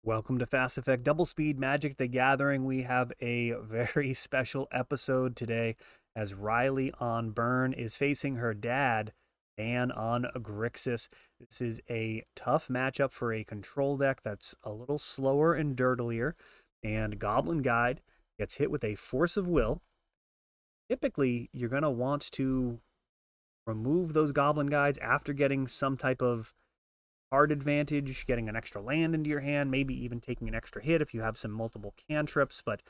Welcome to Fast Effect Double Speed Magic the Gathering. We have a very special episode today as Riley on Burn is facing her dad, Dan on Grixis. This is a tough matchup for a control deck that's a little slower and dirtlier, and Goblin Guide gets hit with a Force of Will. Typically, you're going to want to remove those Goblin Guides after getting some type of card advantage, getting an extra land into your hand, maybe even taking an extra hit if you have some multiple cantrips, but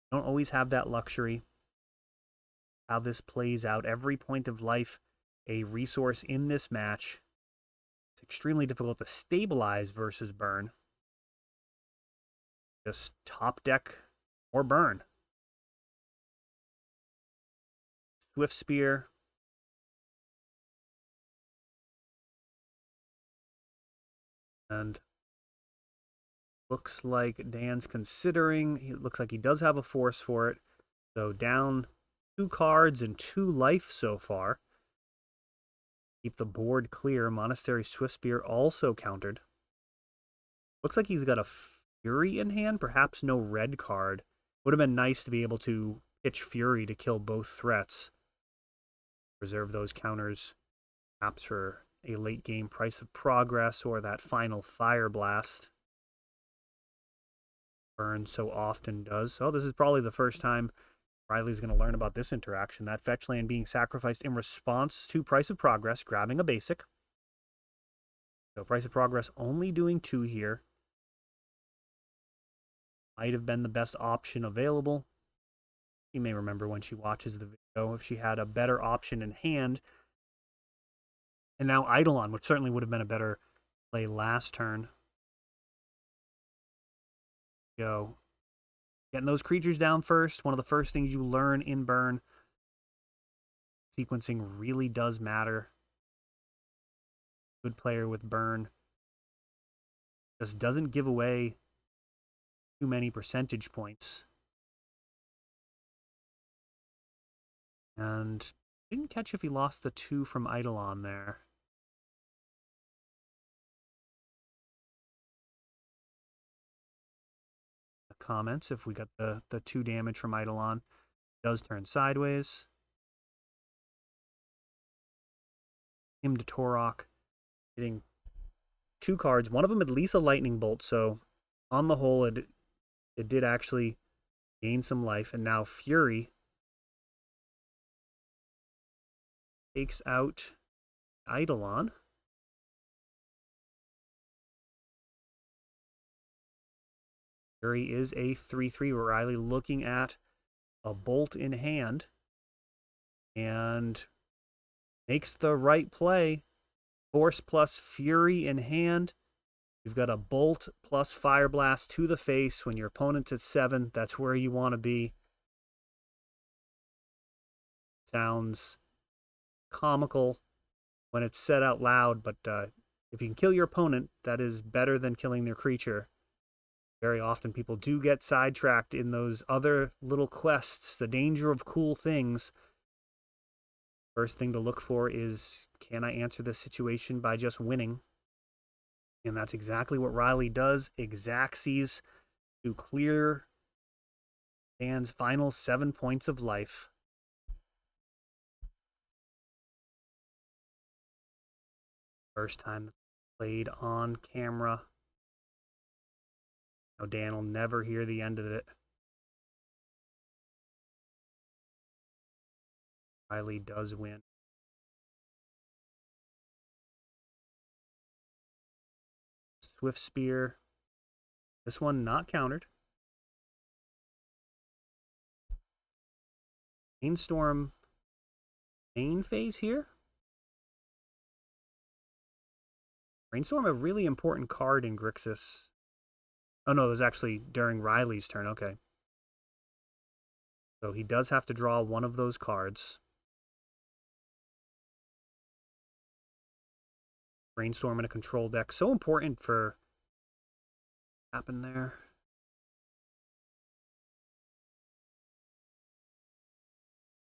don't always have that luxury. How this plays out, every point of life, a resource in this match. It's extremely difficult to stabilize versus Burn. Just top deck or Burn. Swift Spear. And looks like Dan's considering. It looks like he does have a force for it. So down 2 cards and 2 life so far. Keep the board clear. Monastery Swiftspear also countered. Looks like he's got a Fury in hand, perhaps no red card. Would have been nice to be able to pitch Fury to kill both threats. Reserve those counters perhaps for a late game Price of Progress or that final Fire Blast. Burn so often does. So this is probably the first time Riley's going to learn about this interaction. That fetch land being sacrificed in response to Price of Progress, grabbing a basic. So Price of Progress only doing 2 here. Might have been the best option available. You may remember when she watches the video if she had a better option in hand. And now Eidolon, which certainly would have been a better play last turn. Go. Getting those creatures down first. One of the first things you learn in Burn. Sequencing really does matter. Good player with Burn. Just doesn't give away too many percentage points. And didn't catch if he lost the 2 from Eidolon there. The comments, if we got the 2 damage from Eidolon, it does turn sideways. Him to Torok, hitting 2 cards. One of them at least a lightning bolt, so on the whole, it did actually gain some life. And now Fury takes out Eidolon. Fury is a 3/3. Riley looking at a bolt in hand and makes the right play. Force plus Fury in hand. You've got a bolt plus Fire Blast to the face. When your opponent's at 7, that's where you want to be. Sounds comical when it's said out loud, but if you can kill your opponent, that is better than killing their creature. Very often people do get sidetracked in those other little quests, the danger of cool things. First thing to look for is, can I answer this situation by just winning? And that's exactly what Riley does. Exacxes to clear Dan's final 7 points of life. First time played on camera. Now Dan will never hear the end of it. Riley does win. Swift Spear. This one not countered. Brainstorm main phase here. Brainstorm, a really important card in Grixis. Oh no, it was actually during Riley's turn. Okay. So he does have to draw one of those cards. Brainstorm in a control deck. So important for what happened there.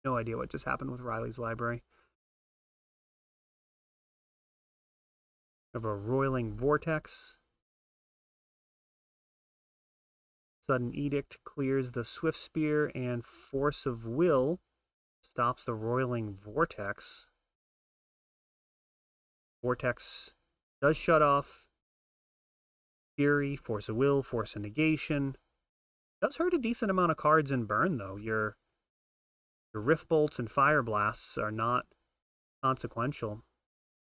No idea what just happened with Riley's library. We have a Roiling Vortex. Sudden Edict clears the Swift Spear, and Force of Will stops the Roiling Vortex. Vortex does shut off Fury, Force of Will, Force of Negation. Does hurt a decent amount of cards in burn, though. Your Rift Bolts and Fire Blasts are not consequential.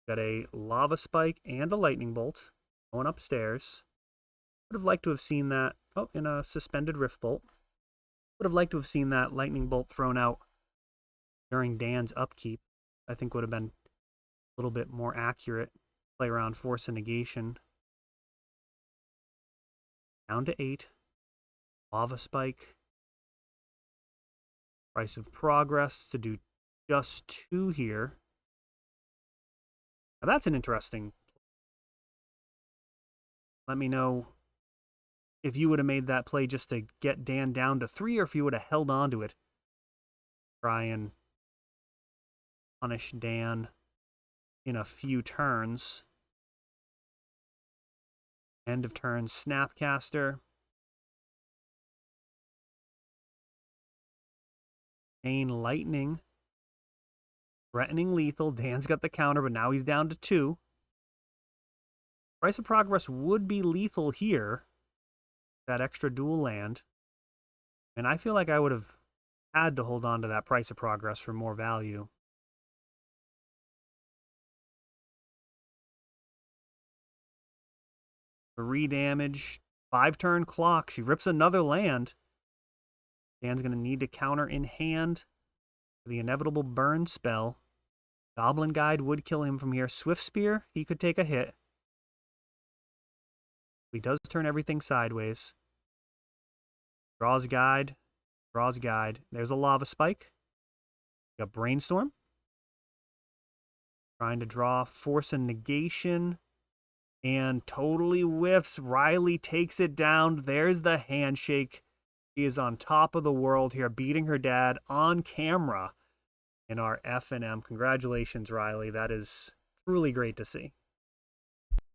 Got a Lava Spike and a Lightning Bolt going upstairs. Would have liked to have seen that. Oh, in a Suspended Rift Bolt. Would have liked to have seen that Lightning Bolt thrown out during Dan's upkeep. I think would have been a little bit more accurate. Play around Force of Negation. Down to 8. Lava Spike. Price of Progress to do just 2 here. Now that's an interesting. Let me know if you would have made that play just to get Dan down to 3, or if you would have held on to it. Try and punish Dan in a few turns. End of turn Snapcaster. Chain Lightning. Threatening lethal. Dan's got the counter, but now he's down to 2. Price of Progress would be lethal here. That extra dual land. And I feel like I would have had to hold on to that Price of Progress for more value. Three damage. 5-turn clock. She rips another land. Dan's going to need to counter in hand for the inevitable burn spell. Goblin Guide would kill him from here. Swift Spear, he could take a hit. He does turn everything sideways. Draws Guide. Draws Guide. There's a Lava Spike. Got Brainstorm. Trying to draw Force and Negation. And totally whiffs. Riley takes it down. There's the handshake. She is on top of the world here, beating her dad on camera in our F&M. Congratulations, Riley. That is truly great to see.